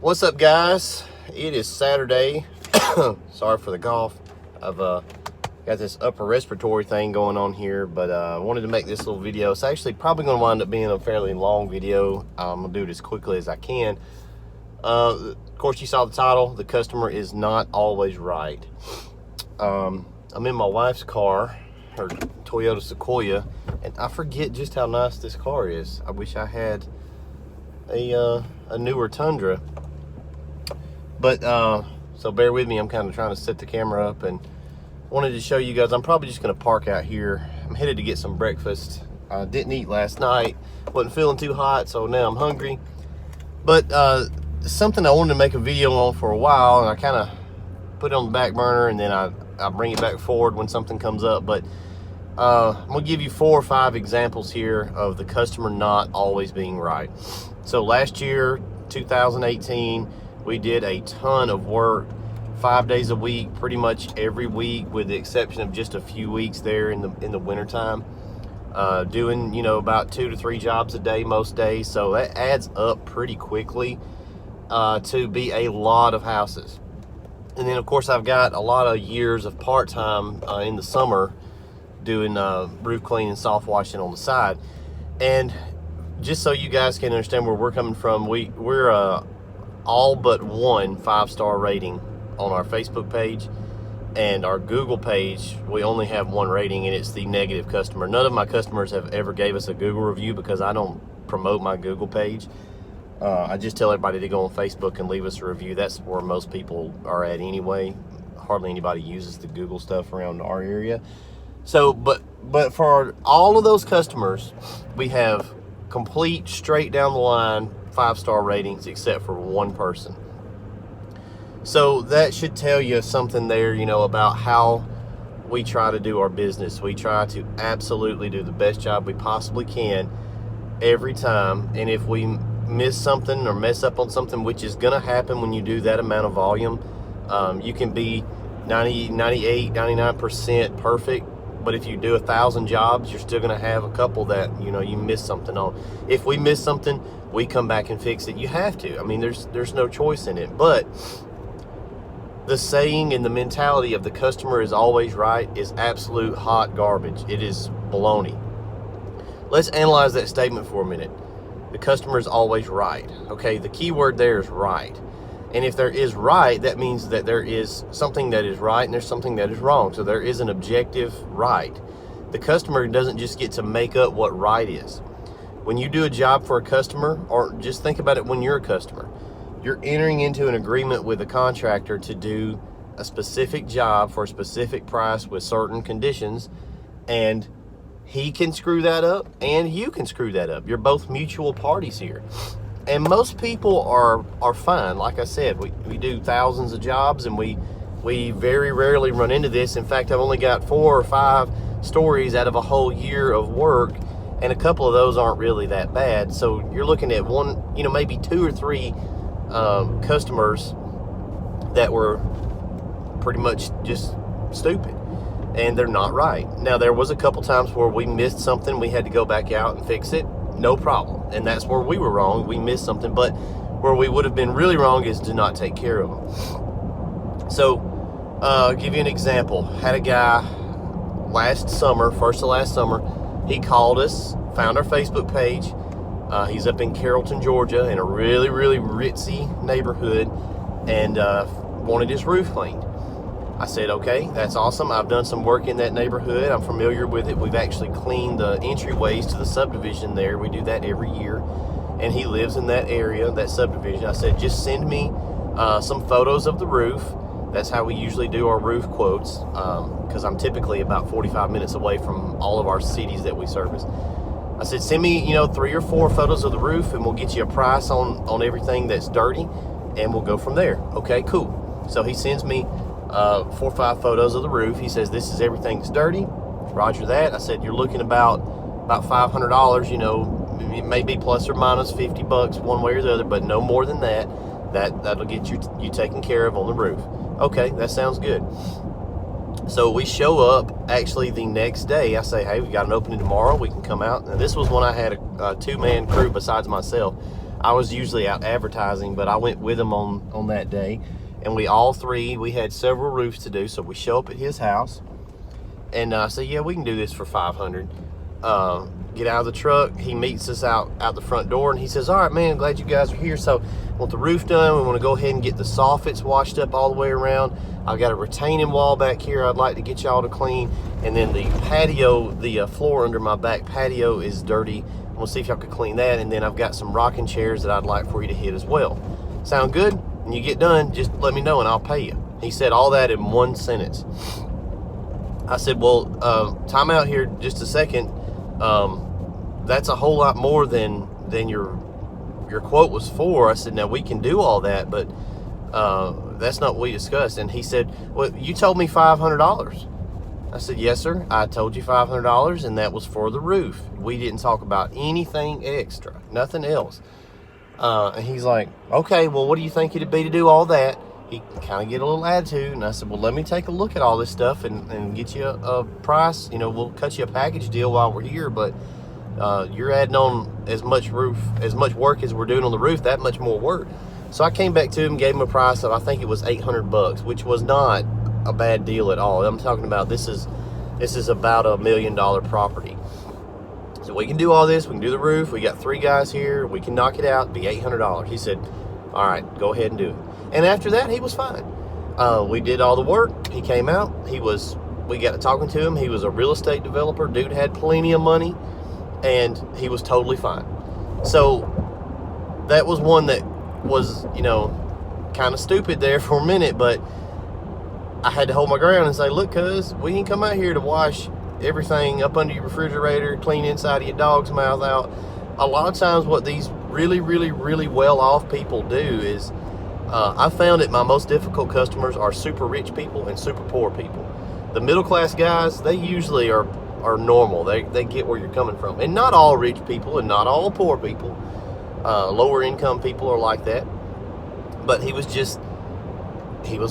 What's up, guys? It is Saturday. Sorry for the cough. I've got this upper respiratory thing going on here, but I wanted to make this little video. It's actually probably going to wind up being a fairly long video. I'm going to do it as quickly as I can. Of course, you saw the title. The customer is not always right. I'm in my wife's car, her Toyota Sequoia, and I forget just how nice this car is. I wish I had a newer Tundra. But so bear with me, I'm kind of trying to set the camera up and wanted to show you guys. I'm probably just going to park out here. I'm headed to get some breakfast. I didn't eat last night, wasn't feeling too hot, so now I'm hungry. But something I wanted to make a video on for a while, and I kind of put it on the back burner, and then I bring it back forward when something comes up. But I'm going to give you 4 or 5 examples here of the customer not always being right. So last year, 2018, we did a ton of work, 5 days a week, pretty much every week, with the exception of just a few weeks there in the wintertime. Doing, you know, about 2 to 3 jobs a day most days. So that adds up pretty quickly to be a lot of houses. And then, of course, I've got a lot of years of part-time in the summer doing roof cleaning, soft washing on the side. And just so you guys can understand where we're coming from, we're all but 1 5-star rating on our Facebook page, and our Google page we only have 1 rating, and it's the negative customer. None of my customers have ever gave us a Google review because I don't promote my Google page. I just tell everybody to go on Facebook and leave us a review. That's where most people are at anyway. Hardly anybody uses the Google stuff around our area. So but for all of those customers, we have complete straight down the line 5-star ratings except for 1 person. So that should tell you something there, you know, about how we try to do our business. We try to absolutely do the best job we possibly can every time. And if we miss something or mess up on something, which is going to happen when you do that amount of volume, you can be 90, 98, 99% perfect. But if you do 1,000 jobs, you're still going to have a couple that, you know, you miss something on. If we miss something, we come back and fix it. You have to. I mean, there's no choice in it. But the saying and the mentality of the customer is always right is absolute hot garbage. It is baloney. Let's analyze that statement for a minute. The customer is always right. Okay, the key word there is right. And if there is right, that means that there is something that is right and there's something that is wrong. So there is an objective right. The customer doesn't just get to make up what right is. When you do a job for a customer, or just think about it when you're a customer, you're entering into an agreement with a contractor to do a specific job for a specific price with certain conditions, and he can screw that up and you can screw that up. You're both mutual parties here. And most people are fine. Like I said, we do thousands of jobs, and we very rarely run into this. In fact, I've only got 4 or 5 stories out of a whole year of work, and a couple of those aren't really that bad. So you're looking at one, you know, maybe 2 or 3 customers that were pretty much just stupid, and they're not right. Now, there was a couple times where we missed something, we had to go back out and fix it. No problem. And that's where we were wrong. We missed something. But where we would have been really wrong is to not take care of them. So I'll give you an example. Had a guy last summer, first of last summer, he called us, found our Facebook page. He's up in Carrollton, Georgia, in a really, really ritzy neighborhood, and wanted his roof cleaned. I said, okay, that's awesome. I've done some work in that neighborhood. I'm familiar with it. We've actually cleaned the entryways to the subdivision there. We do that every year. And he lives in that area, that subdivision. I said, just send me some photos of the roof. That's how we usually do our roof quotes, because I'm typically about 45 minutes away from all of our cities that we service. I said, send me, you know, 3 or 4 photos of the roof, and we'll get you a price on everything that's dirty, and we'll go from there. Okay, cool. So he sends me 4 or 5 photos of the roof. He says, this is everything that's dirty. Roger that. I said, you're looking about $500, you know, it may be plus or minus $50 one way or the other, but no more than that. That'll get you taken care of on the roof. Okay, that sounds good. So we show up actually the next day. I say, hey, we got an opening tomorrow. We can come out. And this was when I had a 2-man crew besides myself. I was usually out advertising, but I went with him on that day. And we had several roofs to do. So we show up at his house. And I say, yeah, we can do this for $500. Get out of the truck. He meets us out the front door, and he says, all right, man, glad you guys are here. So I want the roof done. We want to go ahead and get the soffits washed up all the way around. I've got a retaining wall back here I'd like to get y'all to clean. And then the patio, the floor under my back patio is dirty. We'll see if y'all could clean that. And then I've got some rocking chairs that I'd like for you to hit as well. Sound good? When you get done, just let me know and I'll pay you. He said all that in one sentence. I said, well, time out here just a second. That's a whole lot more than your quote was for. I said, now we can do all that, but that's not what we discussed. And he said, well, you told me $500. I said, yes, sir. I told you $500, and that was for the roof. We didn't talk about anything extra, nothing else. And he's like, okay, well, what do you think it'd be to do all that? He kind of get a little attitude, and I said, well, let me take a look at all this stuff and get you a price. You know, we'll cut you a package deal while we're here, but you're adding on as much work as we're doing on the roof, that much more work. So I came back to him, gave him a price of, I think it was $800, which was not a bad deal at all. I'm talking about this is about $1 million property. So we can do all this. We can do the roof. We got 3 guys here. We can knock it out. It'd be $800. He said, all right, go ahead and do it. And after that, he was fine. We did all the work. He came out. We got to talking to him. He was a real estate developer. Dude had plenty of money, and he was totally fine. So that was one that was, you know, kind of stupid there for a minute, but I had to hold my ground and say, look, cuz, we ain't come out here to wash everything up under your refrigerator, clean inside of your dog's mouth out. A lot of times what these really, really, really well-off people do is, I found that my most difficult customers are super rich people and super poor people. The middle-class guys, they usually are normal. They get where you're coming from. And not all rich people and not all poor people. Lower income people are like that. But he was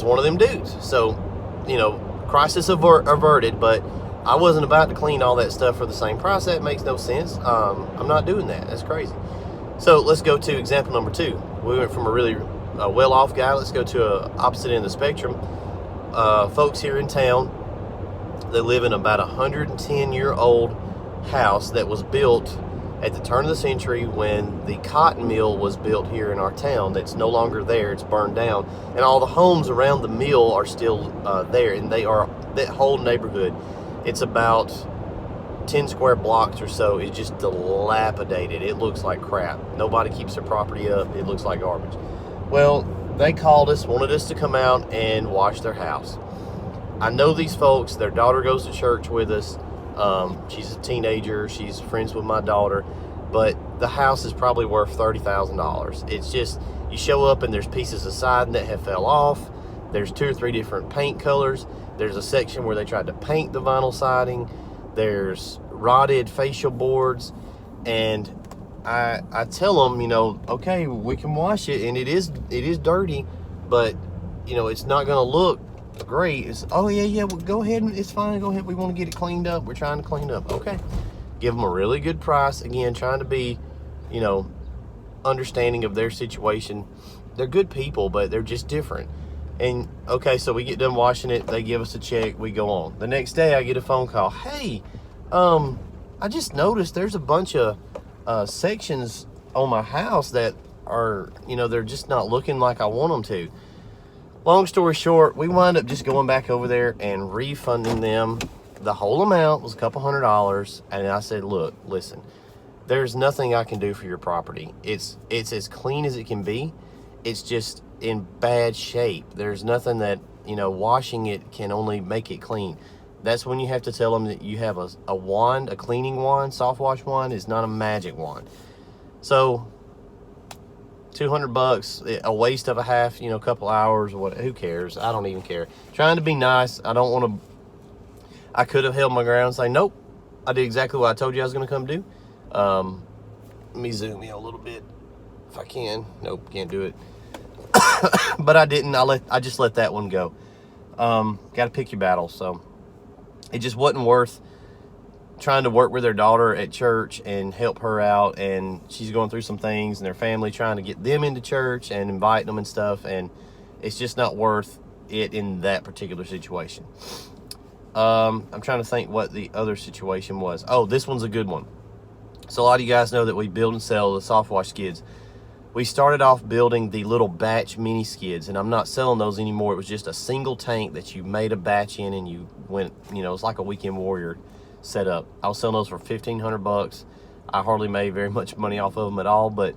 one of them dudes. So, you know, crisis averted, but I wasn't about to clean all that stuff for the same price. That makes no sense. I'm not doing that. That's crazy. So let's go to example number 2. We went from a really well-off guy. Let's go to a opposite end of the spectrum. Folks here in town, they live in about 110-year-old house that was built at the turn of the century when the cotton mill was built here in our town. That's no longer there. It's burned down. And all the homes around the mill are still there. And that whole neighborhood, it's about 10 square blocks or so, is just dilapidated. It looks like crap. Nobody keeps their property up. It looks like garbage. Well, they called us, wanted us to come out and wash their house. I know these folks. Their daughter goes to church with us. She's a teenager. She's friends with my daughter. But the house is probably worth $30,000. It's just, you show up and there's pieces of siding that have fell off. There's 2 or 3 different paint colors. There's a section where they tried to paint the vinyl siding. There's rotted facial boards. And I tell them, you know, okay, we can wash it, and it is dirty, but, you know, it's not going to look great. It's, oh, yeah, well, go ahead, and it's fine, go ahead, we want to get it cleaned up, we're trying to clean it up. Okay, give them a really good price. Again, trying to be, you know, understanding of their situation. They're good people, but they're just different. And okay, so we get done washing it, they give us a check, we go on. The next day I get a phone call. Hey, I just noticed there's a bunch of sections on my house that are, you know, they're just not looking like I want them to. Long story short, we wind up just going back over there and refunding them. The whole amount was a couple $100, and I said, look, listen, there's nothing I can do for your property. It's as clean as it can be. It's just in bad shape. There's nothing that, you know, washing it can only make it clean. That's when you have to tell them that you have a wand, a cleaning wand. Softwash wand is not a magic wand. So $200, a waste of a half, you know, couple hours or what, who cares? I don't even care. Trying to be nice. I don't want to, I could have held my ground and say, nope, I did exactly what I told you I was going to come do. Let me zoom in a little bit if I can. Nope, can't do it. But I didn't. I just let that one go. Got to pick your battles. So it just wasn't worth trying to work with their daughter at church and help her out, and she's going through some things, and their family trying to get them into church and invite them and stuff, and it's just not worth it in that particular situation. I'm trying to think what the other situation was. Oh, this one's a good one. So a lot of you guys know that we build and sell the Softwash skids. We started off building the little batch mini skids, and I'm not selling those anymore. It was just a single tank that you made a batch in, and you went, you know, it's like a Weekend Warrior setup. I was selling those for $1,500. I hardly made very much money off of them at all, but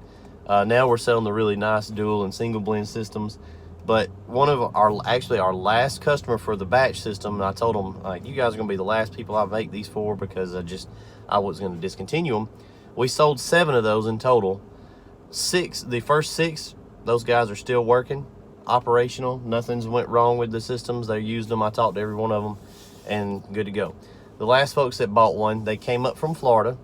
now we're selling the really nice dual and single blend systems. But one of our last customer for the batch system, and I told them, like, you guys are gonna be the last people I make these for, because I was gonna discontinue them. We sold 7 of those in total. The first 6, those guys are still working, operational. Nothing's went wrong with the systems. They used them. I talked to every one of them, and good to go. The last folks that bought one, they came up from Florida.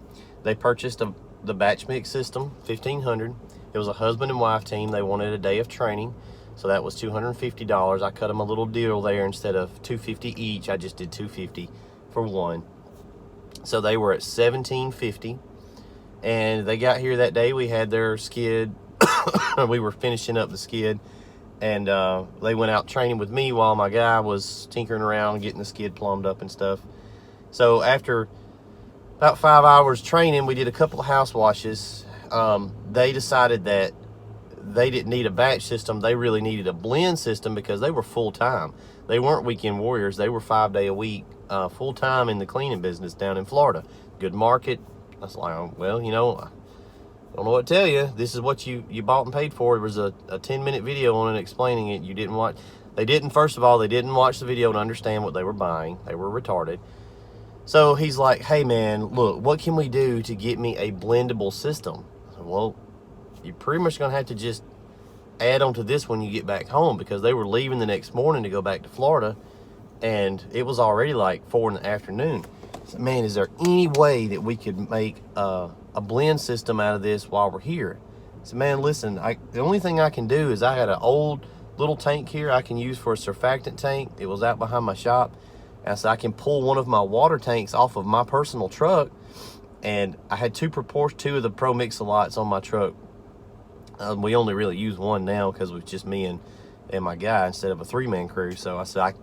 They purchased the batch mix system, $1,500. It was a husband and wife team. They wanted a day of training, so that was $250. I cut them a little deal there. Instead of $250 each, I just did $250 for one. So they were at $1,750. And they got here that day. We had their skid. We were finishing up the skid, and they went out training with me while my guy was tinkering around getting the skid plumbed up and stuff. So after about 5 hours training, we did a couple of house washes. They decided that they didn't need a batch system. They really needed a blend system, because they were full-time. They weren't weekend warriors. They were 5 day a week, full-time in the cleaning business down in Florida. Good market. I was like, well, you know, I don't know what to tell you. This is what you bought and paid for. It was a 10-minute video on it explaining it. You didn't watch. First of all, they didn't watch the video to understand what they were buying. They were retarded. So he's like, hey, man, look, what can we do to get me a blendable system? I said, well, you're pretty much going to have to just add on to this when you get back home, because they were leaving the next morning to go back to Florida, and it was already like 4 in the afternoon. So, man, is there any way that we could make a blend system out of this while we're here? So, man, listen, the only thing I can do is I got an old little tank here I can use for a surfactant tank. It was out behind my shop. And so I can pull one of my water tanks off of my personal truck. And I had two of the Pro Mix-a-Lots on my truck. We only really use one now because it was just me and my guy instead of a 3-man crew. So I said,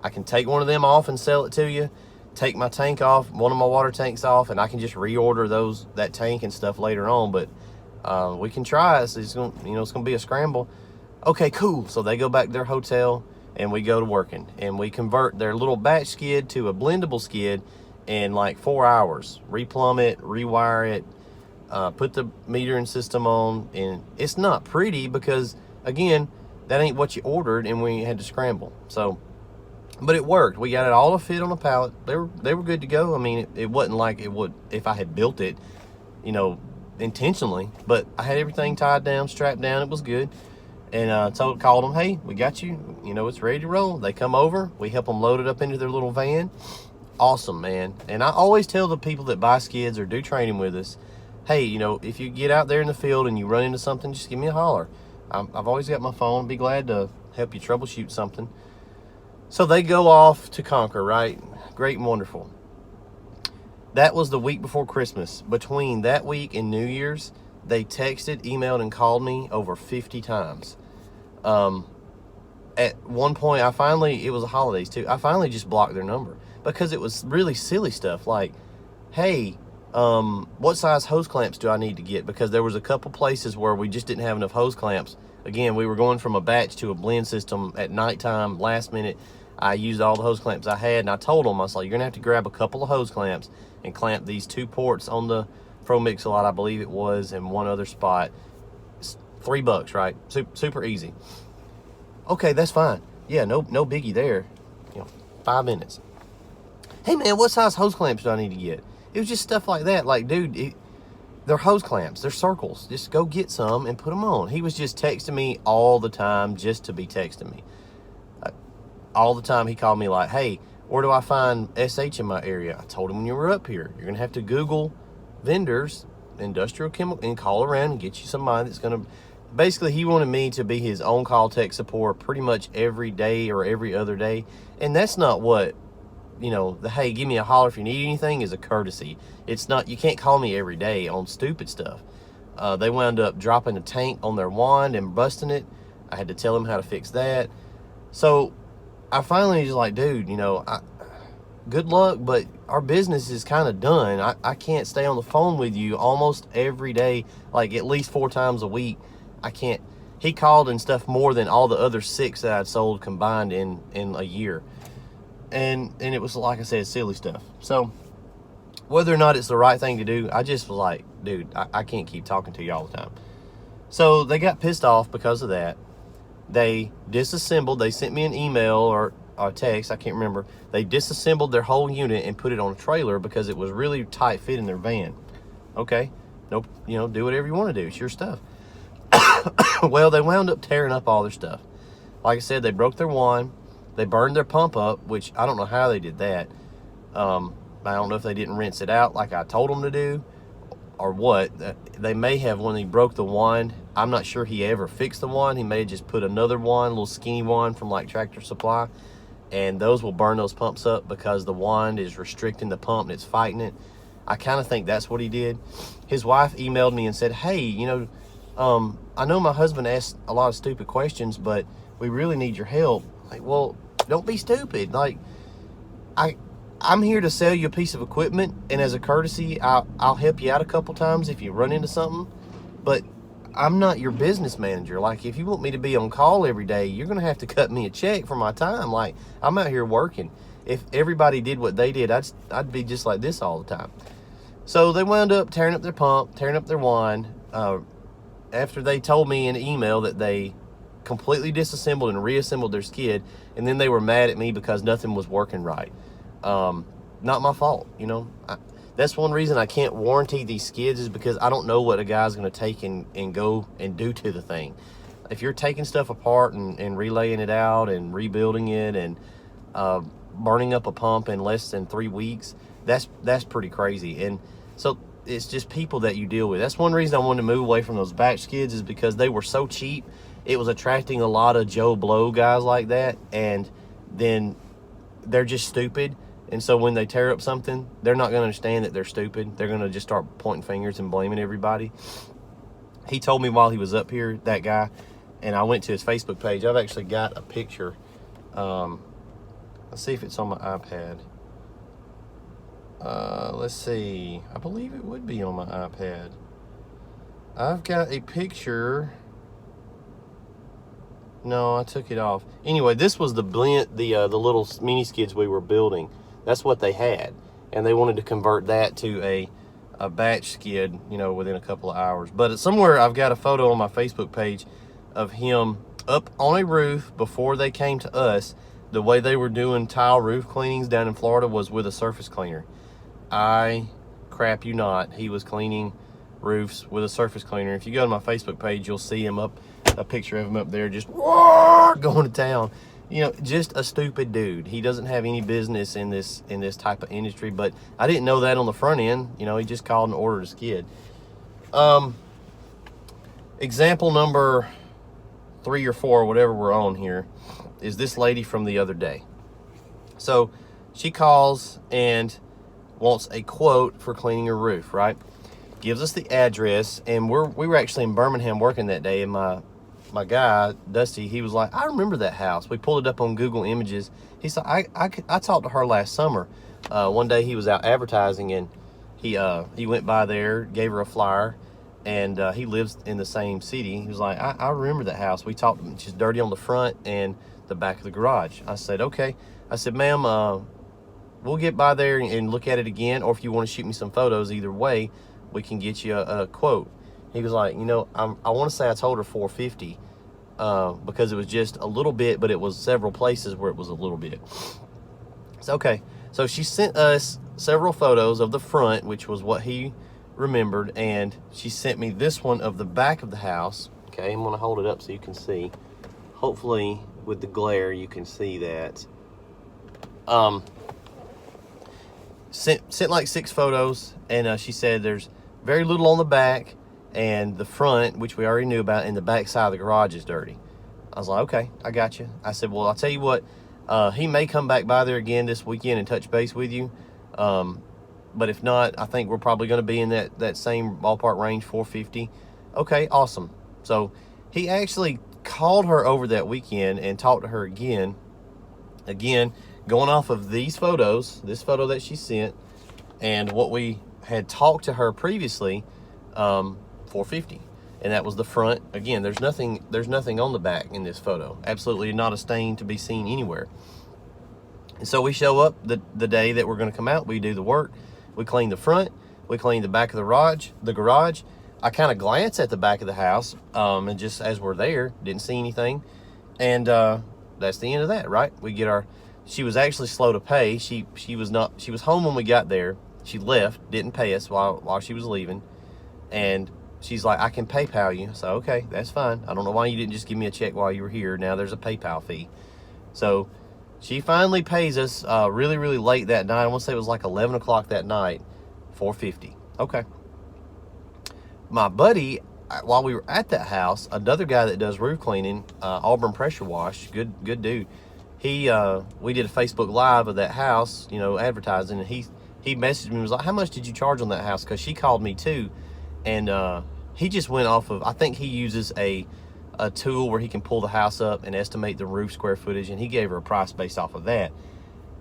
I can take one of them off and sell it to you. Take my tank off, one of my water tanks off, and I can just reorder that tank and stuff later on. But we can try it. So it's gonna be a scramble. Okay, cool. So they go back to their hotel, and we go to working, and we convert their little batch skid to a blendable skid in like 4 hours. Replumb it, rewire it, put the metering system on, and it's not pretty because, again, that ain't what you ordered, and we had to scramble. So, but it worked. We got it all to fit on a pallet. They were good to go. I mean, it wasn't like it would if I had built it, you know, intentionally. But I had everything tied down, strapped down. It was good. And called them, hey, we got you. You know, it's ready to roll. They come over. We help them load it up into their little van. Awesome, man. And I always tell the people that buy skids or do training with us, hey, you know, if you get out there in the field and you run into something, just give me a holler. I've always got my phone. Be glad to help you troubleshoot something. So they go off to conquer, right? Great and wonderful. That was the week before Christmas. Between that week and New Year's, they texted, emailed, and called me over 50 times. At one point, it was the holidays too, I finally just blocked their number because it was really silly stuff like, hey, what size hose clamps do I need to get? Because there was a couple places where we just didn't have enough hose clamps. Again, we were going from a batch to a blend system at nighttime, last minute. I used all the hose clamps I had, and I told them, I was like, you're gonna have to grab a couple of hose clamps and clamp these 2 ports on the Pro Mix-a-Lot, I believe it was, and one other spot. It's $3, right? Super easy. Okay, that's fine. Yeah, no biggie there. 5 minutes. Hey man, what size hose clamps do I need to get? It was just stuff like that. Like, dude, they're hose clamps. They're circles. Just go get some and put them on. He was just texting me all the time just to be texting me. All the time he called me like, hey, where do I find SH in my area? I told him when you were up here, you're going to have to Google vendors, industrial chemical, and call around and get you somebody that's going to... Basically, he wanted me to be his on-call tech support pretty much every day or every other day. And that's not what you know, the hey, give me a holler if you need anything is a courtesy. It's not, you can't call me every day on stupid stuff. They wound up dropping a tank on their wand and busting it. I had to tell them how to fix that. So I finally was like, dude, you know, good luck, but our business is kind of done. I can't stay on the phone with you almost every day, like at least 4 times a week. I can't. He called and stuff more than all the other 6 that I'd sold combined in a year. And it was, like I said, silly stuff. So whether or not it's the right thing to do, I just was like, dude, I can't keep talking to you all the time. So they got pissed off because of that. They disassembled. They sent me an email or a text, I can't remember. They disassembled their whole unit and put it on a trailer because it was really tight fit in their van. Okay, nope, you know, do whatever you want to do. It's your stuff. Well, they wound up tearing up all their stuff. Like I said, they broke their wand. They burned their pump up, which I don't know how they did that. I don't know if they didn't rinse it out like I told them to do or what. They may have, when he broke the wand, I'm not sure he ever fixed the wand. He may have just put another wand, a little skinny wand from like Tractor Supply, and those will burn those pumps up because the wand is restricting the pump and it's fighting it. I kind of think that's what he did. His wife emailed me and said, hey, you know, I know my husband asked a lot of stupid questions, but we really need your help. Like, well, don't be stupid. Like, I'm here to sell you a piece of equipment, and as a courtesy, I'll help you out a couple times if you run into something, but I'm not your business manager. Like, if you want me to be on call every day, you're going to have to cut me a check for my time. Like, I'm out here working. If everybody did what they did, I'd be just like this all the time. So they wound up tearing up their pump, tearing up their wand, after they told me in an email that they completely disassembled and reassembled their skid, and then they were mad at me because nothing was working right. Not my fault, you know. That's one reason I can't warranty these skids, is because I don't know what a guy's going to take and go and do to the thing. If you're taking stuff apart and relaying it out and rebuilding it and burning up a pump in less than 3 weeks, that's pretty crazy. And so it's just people that you deal with. That's one reason I wanted to move away from those batch skids, is because they were so cheap. It was attracting a lot of Joe Blow guys like that, and then they're just stupid. And so when they tear up something, they're not going to understand that they're stupid. They're going to just start pointing fingers and blaming everybody. He told me while he was up here, that guy, and I went to his Facebook page. I've actually got a picture. Let's see if it's on my iPad. Let's see. I believe it would be on my iPad. I've got a picture. No, I took it off. Anyway, this was the blend, the little mini skids we were building. That's what they had, and they wanted to convert that to a batch skid, you know, within a couple of hours. But somewhere I've got a photo on my Facebook page of him up on a roof before they came to us. The way they were doing tile roof cleanings down in Florida was with a surface cleaner. I crap you not, he was cleaning roofs with a surface cleaner. If you go to my Facebook page, you'll see him up, a picture of him up there just going to town. You know, just a stupid dude. He doesn't have any business in this type of industry, but I didn't know that on the front end. You know, he just called and ordered a skid. Example number 3 or 4, whatever we're on here, is this lady from the other day. So she calls and wants a quote for cleaning her roof, right? Gives us the address, and we were actually in Birmingham working that day, and my guy, Dusty, he was like, I remember that house. We pulled it up on Google Images. He said, I talked to her last summer. One day he was out advertising, and he went by there, gave her a flyer, and he lives in the same city. He was like, I remember that house. We talked, she's dirty on the front and the back of the garage. I said, okay. I said, ma'am, we'll get by there and look at it again, or if you want to shoot me some photos, either way, we can get you a quote. He was like, you know, I want to say I told her $450 because it was just a little bit, but it was several places where it was a little bit. So, okay. So she sent us several photos of the front, which was what he remembered, and she sent me this one of the back of the house. Okay, I'm going to hold it up so you can see. Hopefully, with the glare, you can see that. Sent like 6 photos, and she said there's very little on the back, and the front, which we already knew about, and the back side of the garage is dirty. I was like, okay, I got you. I said, well, I'll tell you what, He may come back by there again this weekend and touch base with you. But if not, I think we're probably going to be in that same ballpark range, 450. Okay, awesome. So he actually called her over that weekend and talked to her again, going off of these photos, this photo that she sent, and what we had talked to her previously, 450. And that was the front. Again, there's nothing on the back in this photo. Absolutely not a stain to be seen anywhere. And so we show up the day that we're going to come out. We do the work. We clean the front. We clean the back of the garage. I kind of glance at the back of the house, and just as we're there, didn't see anything. And that's the end of that, right? We get our. She was actually slow to pay. She was home when we got there. She left, didn't pay us while she was leaving, and she's like, I can PayPal you. So okay, that's fine. I don't know why you didn't just give me a check while you were here. Now there's a PayPal fee. So she finally pays us really, really late that night. I want to say it was like 11 o'clock that night, $450. Okay. My buddy, while we were at that house, another guy that does roof cleaning, Auburn Pressure Wash, good dude. We did a Facebook Live of that house, advertising, and he messaged me and was like, how much did you charge on that house? Because she called me too, and he just went off of, I think he uses a tool where he can pull the house up and estimate the roof square footage, and he gave her a price based off of that.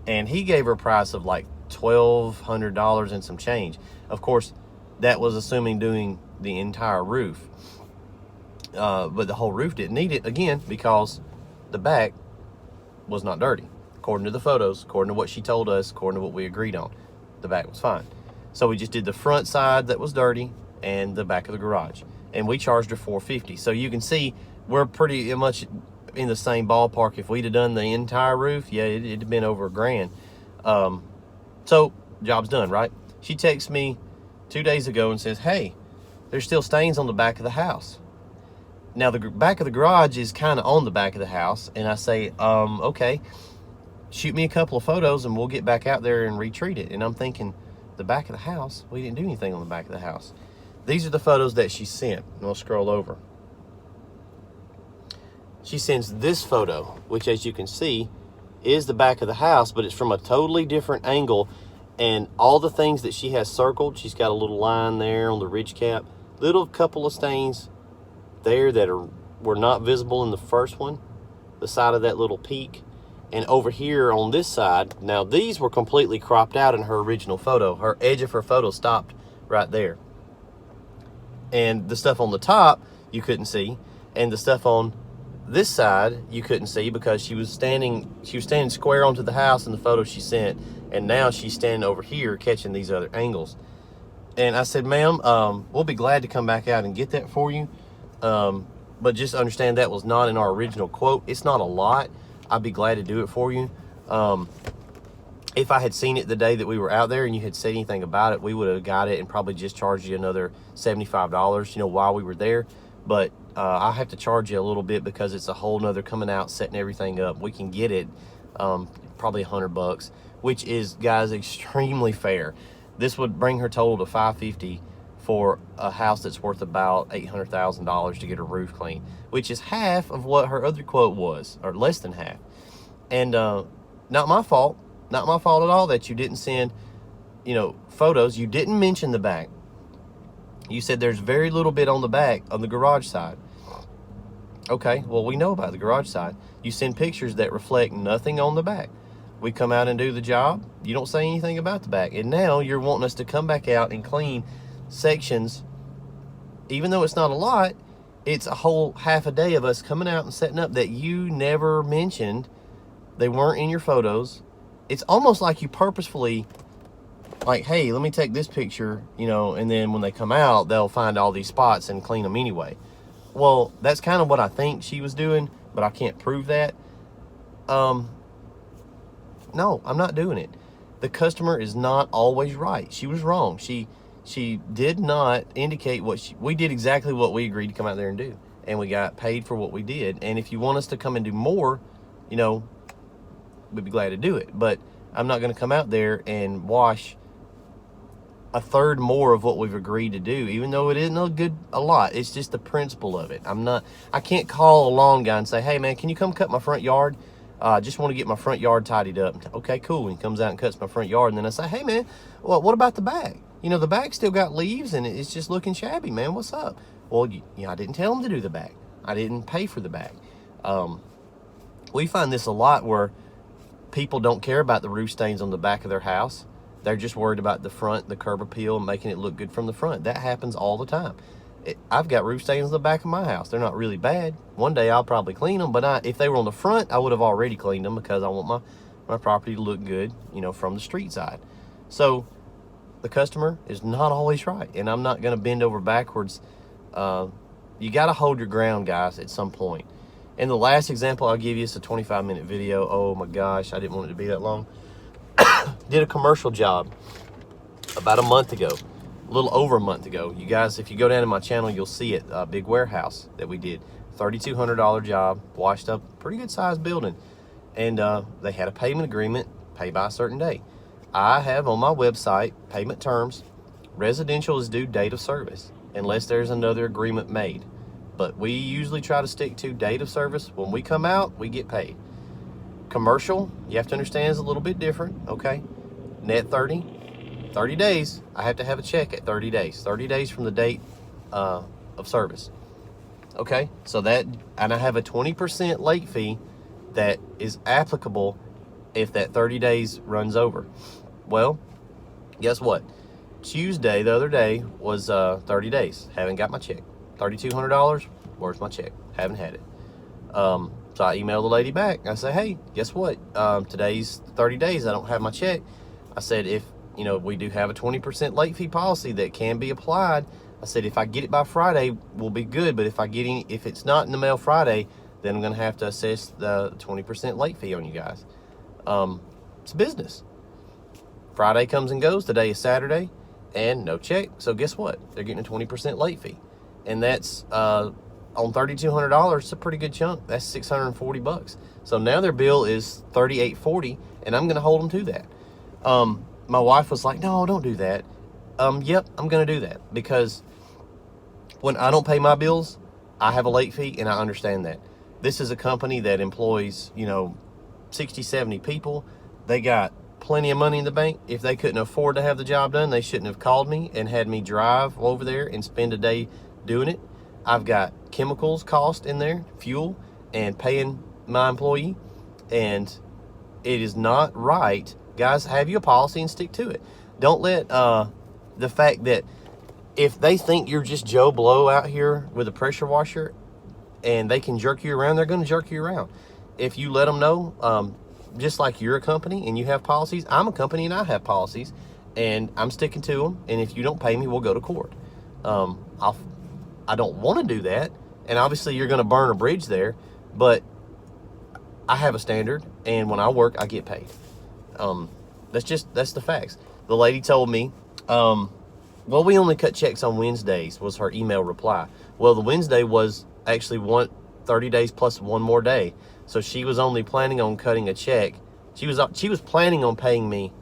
And he gave her a price of like $1,200 and some change. Of course, that was assuming doing the entire roof. But the whole roof didn't need it, again, because the back was not dirty. According to the photos, according to what she told us, according to what we agreed on, the back was fine. So we just did the front side that was dirty and the back of the garage. And we charged her $450. So you can see we're pretty much in the same ballpark. If we'd have done the entire roof, yeah, it'd have been over $1,000. So job's done, right? She texts me 2 days ago and says, hey, there's still stains on the back of the house. Now the back of the garage is kind of on the back of the house, and I say, okay, shoot me a couple of photos and we'll get back out there and retreat it. And I'm thinking, the back of the house? We didn't do anything on the back of the house. These are the photos that she sent. And I'll scroll over. She sends this photo, which, as you can see, is the back of the house, but it's from a totally different angle. And all the things that she has circled, she's got a little line there on the ridge cap, little couple of stains there that were not visible in the first one, the side of that little peak. And over here on this side, now these were completely cropped out in her original photo. Her edge of her photo stopped right there. And the stuff on the top, you couldn't see. And the stuff on this side, you couldn't see because she was standing square onto the house in the photo she sent. And now she's standing over here catching these other angles. And I said, ma'am, we'll be glad to come back out and get that for you. But just understand that was not in our original quote. It's not a lot. I'd be glad to do it for you. If I had seen it the day that we were out there and you had said anything about it, we would have got it and probably just charged you another $75, while we were there. But I have to charge you a little bit because it's a whole nother coming out, setting everything up. We can get it probably $100, which is, guys, extremely fair. This would bring her total to $550 for a house that's worth about $800,000 to get her roof clean, which is half of what her other quote was, or less than half. And not my fault. Not my fault at all that you didn't send, photos. You didn't mention the back. You said there's very little bit on the back on the garage side. Okay, well, we know about the garage side. You send pictures that reflect nothing on the back. We come out and do the job. You don't say anything about the back. And now you're wanting us to come back out and clean sections. Even though it's not a lot, it's a whole half a day of us coming out and setting up that you never mentioned. They weren't in your photos. It's almost like you purposefully, like, hey, let me take this picture, and then when they come out, they'll find all these spots and clean them anyway. Well, that's kind of what I think she was doing, but I can't prove that. No, I'm not doing it. The customer is not always right. She was wrong. She did not indicate we did exactly what we agreed to come out there and do. And we got paid for what we did. And if you want us to come and do more, we'd be glad to do it. But I'm not going to come out there and wash a third more of what we've agreed to do, even though it isn't a lot. It's just the principle of it. I can't call a lawn guy and say, hey man, can you come cut my front yard? Just want to get my front yard tidied up. Okay, cool. And he comes out and cuts my front yard. And then I say, hey, man, well, what about the back? You know, the back still got leaves and it's just looking shabby, man. What's up? Well, I didn't tell him to do the back. I didn't pay for the back. We find this a lot where people don't care about the roof stains on the back of their house. They're just worried about the front, the curb appeal, and making it look good from the front. That happens all the time. I've got roof stains on the back of my house. They're not really bad. One day I'll probably clean them, but if they were on the front, I would have already cleaned them because I want my property to look good, you know, from the street side. So the customer is not always right, and I'm not going to bend over backwards. You got to hold your ground, guys, at some point. And the last example I'll give you is a 25-minute video. Oh my gosh, I didn't want it to be that long. Did a commercial job about a month ago, a little over a month ago. You guys, if you go down to my channel, you'll see it. A big warehouse that we did, $3,200 job, washed up, pretty good sized building. And they had a payment agreement, pay by a certain day. I have on my website payment terms. Residential is due date of service unless there's another agreement made. But we usually try to stick to date of service. When we come out, we get paid. Commercial, you have to understand, is a little bit different, okay? Net 30 days, I have to have a check at 30 days. 30 days from the date of service. Okay, so that, and I have a 20% late fee that is applicable if that 30 days runs over. Well, guess what? Tuesday, the other day, was 30 days. Haven't got my check. $3,200, where's my check? Haven't had it. So I emailed the lady back. I say, hey, guess what? Today's 30 days. I don't have my check. I said, if, you know, we do have a 20% late fee policy that can be applied. I said, if I get it by Friday, we'll be good. But if it's not in the mail Friday, then I'm going to have to assess the 20% late fee on you guys. It's business. Friday comes and goes. Today is Saturday and no check. So guess what? They're getting a 20% late fee. And that's, on $3,200, it's a pretty good chunk. That's $640. So now their bill is $3,840, and I'm going to hold them to that. My wife was like, no, don't do that. Yep, I'm going to do that because when I don't pay my bills, I have a late fee, and I understand that. This is a company that employs, 60, 70 people. They got plenty of money in the bank. If they couldn't afford to have the job done, they shouldn't have called me and had me drive over there and spend a day doing it. I've got chemicals cost in there, fuel, and paying my employee, and it is not right. Guys, have you a policy and stick to it. Don't let the fact that if they think you're just Joe Blow out here with a pressure washer and they can jerk you around, they're going to jerk you around. If you let them know, just like you're a company and you have policies, I'm a company and I have policies, and I'm sticking to them, and if you don't pay me, we'll go to court. I don't want to do that, and obviously you're going to burn a bridge there, but I have a standard, and when I work, I get paid. That's the facts. The lady told me, well, we only cut checks on Wednesdays, was her email reply. Well, the Wednesday was actually 30 days plus one more day, so she was only planning on cutting a check. She was planning on paying me,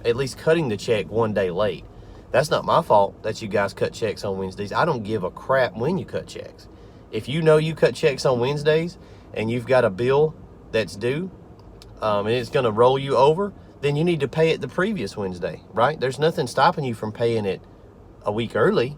at least cutting the check one day late. That's not my fault that you guys cut checks on Wednesdays. I don't give a crap when you cut checks. If you know you cut checks on Wednesdays and you've got a bill that's due and it's going to roll you over, then you need to pay it the previous Wednesday, right? There's nothing stopping you from paying it a week early.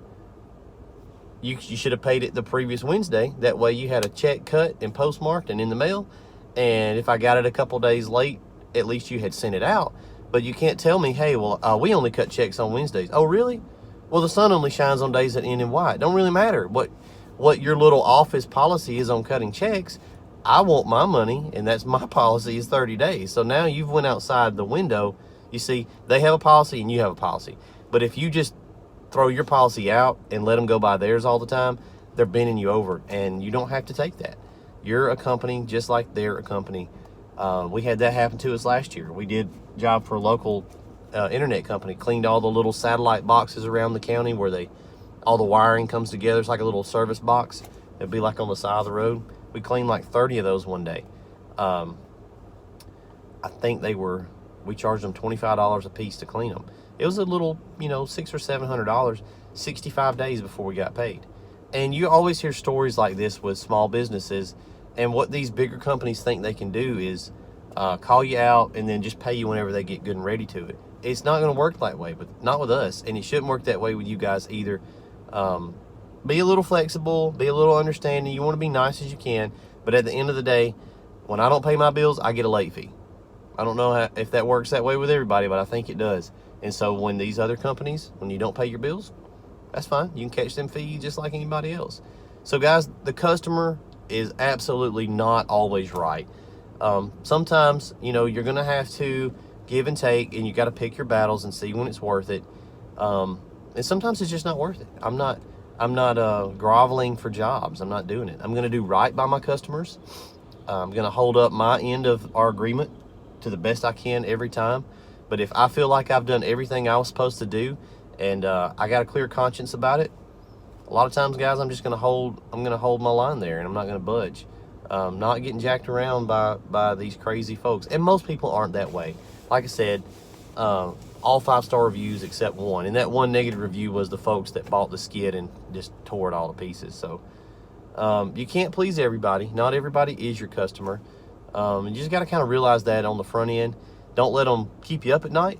You should have paid it the previous Wednesday. That way you had a check cut and postmarked and in the mail. And if I got it a couple days late, at least you had sent it out. But you can't tell me, hey, well, we only cut checks on Wednesdays. Oh, really? Well, the sun only shines on days that end in white. It don't really matter what your little office policy is on cutting checks. I want my money, and that's my policy is 30 days. So now you've went outside the window. You see, they have a policy and you have a policy. But if you just throw your policy out and let them go by theirs all the time, they're bending you over, and you don't have to take that. You're a company just like they're a company. We had that happen to us last year. We did a job for a local internet company, cleaned all the little satellite boxes around the county where all the wiring comes together. It's like a little service box. It'd be like on the side of the road. We cleaned like 30 of those one day. I think we charged them $25 a piece to clean them. It was a little, $600 or $700, 65 days before we got paid. And you always hear stories like this with small businesses. And what these bigger companies think they can do is call you out, and then just pay you whenever they get good and ready to it. It's not going to work that way, but not with us, and it shouldn't work that way with you guys either. Be a little flexible, be a little understanding. You want to be nice as you can, but at the end of the day, when I don't pay my bills, I get a late fee. I don't know if that works that way with everybody, but I think it does. And so when these other companies, when you don't pay your bills, that's fine. You can catch them fees just like anybody else. So guys, the customer is absolutely not always right. Sometimes, you know, you're going to have to give and take, and you got to pick your battles and see when it's worth it. And sometimes it's just not worth it. I'm not groveling for jobs. I'm not doing it. I'm going to do right by my customers. I'm going to hold up my end of our agreement to the best I can every time. But if I feel like I've done everything I was supposed to do, and I got a clear conscience about it, a lot of times, guys, I'm going to hold my line there, and I'm not going to budge. Not getting jacked around by these crazy folks. And most people aren't that way. Like I said, all 5-star reviews except one. And that one negative review was the folks that bought the skid and just tore it all to pieces. So you can't please everybody. Not everybody is your customer. You just got to kind of realize that on the front end. Don't let them keep you up at night,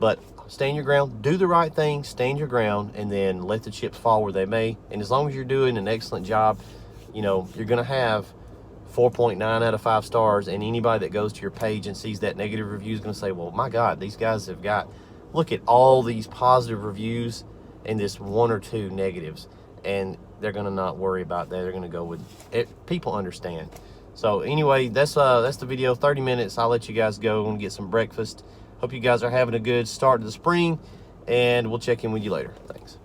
but stand your ground, do the right thing, stand your ground, and then let the chips fall where they may. And as long as you're doing an excellent job, you know, you're going to have 4.9 out of 5 stars, and anybody that goes to your page and sees that negative review is going to say, well, my God, these guys have got, look at all these positive reviews and this 1 or 2 negatives. And they're going to not worry about that. They're going to go with it. People understand. So anyway, that's the video, 30 minutes. I'll let you guys go and get some breakfast. Hope you guys are having a good start to the spring, and we'll check in with you later. Thanks.